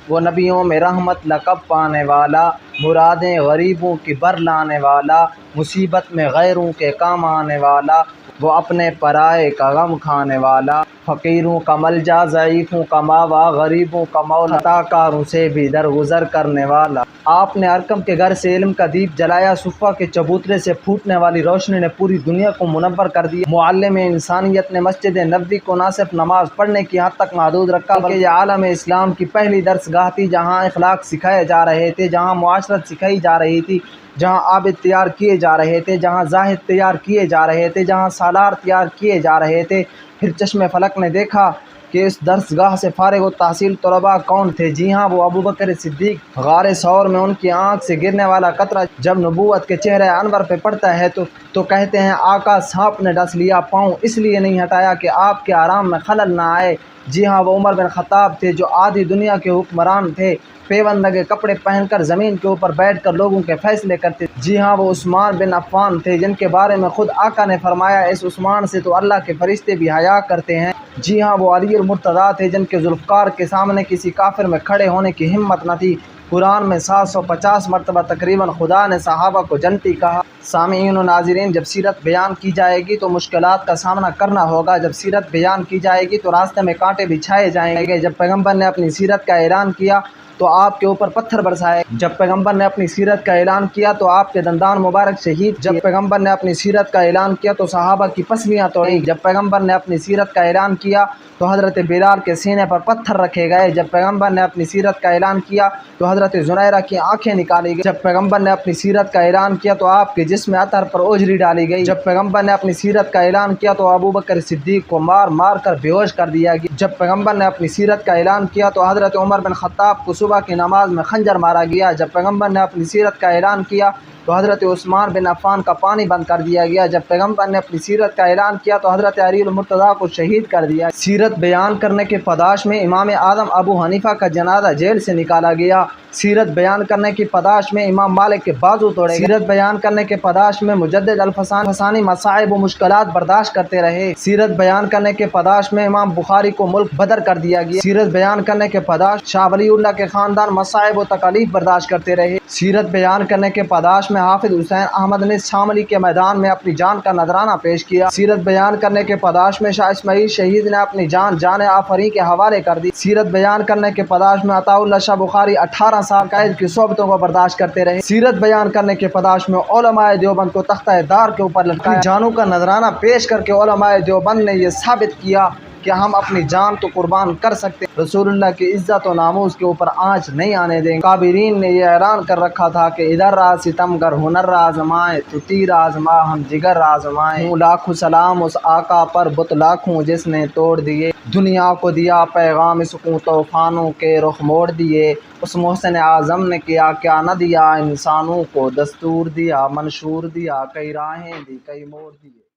وہ نبیوں میں رحمت لقب پانے والا، مرادیں غریبوں کی بر لانے والا، مصیبت میں غیروں کے کام آنے والا، وہ اپنے پرائے کا غم کھانے والا، فقیروں کا ملجا، ضعیفوں کا ماوا، غریبوں کا مولا، خطا کاروں سے بھی درگزر کرنے والا۔ آپ نے ارقم کے گھر سے علم کا دیپ جلایا، صفا کے چبوترے سے پھوٹنے والی روشنی نے پوری دنیا کو منور کر دیا۔ معلم انسانیت نے مسجد نبوی کو نہ صرف نماز پڑھنے کی حد تک محدود رکھا بلکہ یہ عالم اسلام کی پہلی درس گاہ تھی، جہاں اخلاق سکھائے جا رہے تھے، جہاں معاشرت سکھائی جا رہی تھی، جہاں عابد تیار کیے جا رہے تھے، جہاں زاہد تیار کیے جا رہے تھے، جہاں سالار تیار کیے جا رہے تھے۔ پھر چشم فلک نے دیکھا کہ اس درس گاہ سے فارغ التحصیل طلباء کون تھے؟ جی ہاں، وہ ابوبکر صدیق۔ غار ثور میں ان کی آنکھ سے گرنے والا قطرہ جب نبوت کے چہرہ انور پہ پڑتا ہے تو کہتے ہیں آقا سانپ نے ڈس لیا، پاؤں اس لیے نہیں ہٹایا کہ آپ کے آرام میں خلل نہ آئے۔ جی ہاں، وہ عمر بن خطاب تھے جو آدھی دنیا کے حکمران تھے، پیوند لگے کپڑے پہن کر زمین کے اوپر بیٹھ کر لوگوں کے فیصلے کرتے تھے۔ جی ہاں، وہ عثمان بن عفان تھے جن کے بارے میں خود آقا نے فرمایا اس عثمان سے تو اللہ کے فرشتے بھی حیا کرتے ہیں۔ جی ہاں، وہ علی المرتضیٰ تھے جن کے ذوالفقار کے سامنے کسی کافر میں کھڑے ہونے کی ہمت نہ تھی۔ قرآن میں 750 مرتبہ تقریباً خدا نے صحابہ کو جنتی کہا۔ سامعین و ناظرین، جب سیرت بیان کی جائے گی تو مشکلات کا سامنا کرنا ہوگا، جب سیرت بیان کی جائے گی تو راستے میں کانٹے بچھائے جائیں گے۔ جب پیغمبر نے اپنی سیرت کا اعلان کیا تو آپ کے اوپر پتھر برسائے، جب پیغمبر نے اپنی سیرت کا اعلان کیا تو آپ کے دندان مبارک شہید، جب پیغمبر نے اپنی سیرت کا اعلان کیا تو صحابہ کی پسلیاں توڑیں، جب پیغمبر نے اپنی سیرت کا اعلان کیا تو حضرت بلال کے سینے پر پتھر رکھے گئے، جب پیغمبر نے اپنی سیرت کا اعلان کیا تو حضرت زنیرہ کی آنکھیں نکالی گئی، جب پیغمبر نے اپنی سیرت کا اعلان کیا تو آپ کے جسم اطہر پر اوجری ڈالی گئی، جب پیغمبر نے اپنی سیرت کا اعلان کیا تو ابوبکر صدیق کو مار مار کر بے ہوش کر دیا گیا، جب پیغمبر نے اپنی سیرت کا اعلان کیا تو حضرت عمر بن خطاب کو صبح کی نماز میں خنجر مارا گیا، جب پیغمبر نے اپنی سیرت کا اعلان کیا تو حضرت عثمان بن عفان کا پانی بند کر دیا گیا، جب پیغمبر نے اپنی سیرت کا اعلان کیا تو حضرت علی المرتضیٰ کو شہید کر دیا۔ سیرت بیان کرنے کے پاداش میں امام اعظم ابو حنیفہ کا جنازہ جیل سے نکالا گیا، سیرت بیان کرنے کی پاداش میں امام مالک کے بازو توڑے گئے، سیرت بیان کرنے کے پاداش میں مجدد الفسانی مصائب و مشکلات برداشت کرتے رہے، سیرت بیان کرنے کے پاداش میں امام بخاری کو ملک بدر کر دیا گیا، سیرت بیان کرنے کے پاداش شاہ ولی اللہ کے خاندان مصائب و تکالیف برداشت کرتے رہے، سیرت بیان کرنے کے پاداش میں حافظ حسین احمد نے شاملی کے میدان میں اپنی جان کا نذرانہ پیش کیا، سیرت بیان کرنے کے پاداش میں شاہ اسماعیل شہید نے اپنی جان آفریں کے حوالے کر دی، سیرت بیان کرنے کے پاداش میں عطا اللہ شاہ بخاری 18 سال قید کی صحبتوں کو برداشت کرتے رہے، سیرت بیان کرنے کے پاداش میں علماء دیوبند کو تختہ دار کے اوپر لٹکایا، جانوں کا نذرانہ پیش کر کے علماء دیوبند نے یہ ثابت کیا کہ ہم اپنی جان تو قربان کر سکتے، رسول اللہ کی عزت و ناموس کے اوپر آنچ نہیں آنے دیں گے۔ کابرین نے یہ اعلان کر رکھا تھا کہ ادھر را ستم گر ہنر را آزمائے تو تیر آزما ہم جگر آزمائے، لاکھوں سلام اس آقا پر بت لاکھوں جس نے توڑ دیے، دنیا کو دیا پیغام سکوں طوفانوں کے رخ موڑ دیے، اس محسن اعظم نے کیا کیا نہ دیا انسانوں کو، دستور دیا منشور دیا کئی راہیں دی کئی موڑ دیے۔